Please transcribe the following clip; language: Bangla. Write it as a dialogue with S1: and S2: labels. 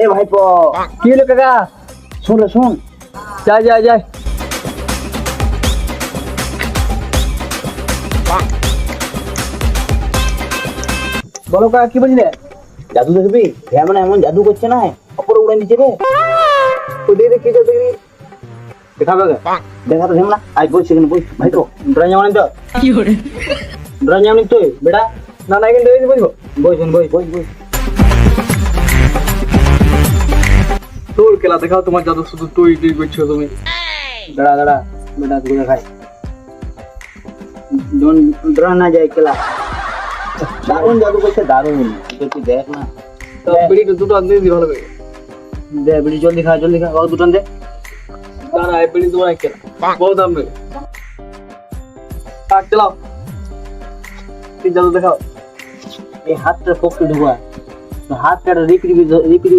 S1: এ ভাইপো
S2: কি হলো কাকা?
S1: শুন রে শুন।
S2: যাই যাই যাই। বলো কাকা কি বুঝলে?
S1: জাদু দেখবি? হ্যাঁ মানে এমন জাদু করছে না অপরে উড়ে নিচে রে।
S2: তো দেখি কি জাদু দেখি। দেখাবে কা?
S1: দেখা তো না আজ বই সেখানে বই ভাইপো
S2: ড্রয়িং জামানি তো
S1: কি করে
S2: ড্রয়িং জামানি তুই বেটা না না কিন্তু এই বুঝবো
S1: বই শুন বই বই বই
S2: তোর খেলা দেখাও তোমার জাদু শুধু তুই তুই করছো তুমি
S1: দাঁড়া দাঁড়া বেটা তুই খাই ডন ডরা না যায় খেলা দারুণ জাদু করছে দারুণ তুই দেখ না
S2: তো বিড়ি দুটো আনতে দি ভালো করে
S1: দে বিড়ি জলদি খা ও দুটান দে
S2: দাঁড়া এই বিড়ি তোমার খেলা বহুত দাম নেই কাট চালাও কি জাদু দেখাও
S1: এই হাতটা পক্ষে ঢুকা হাতটা রিপিরি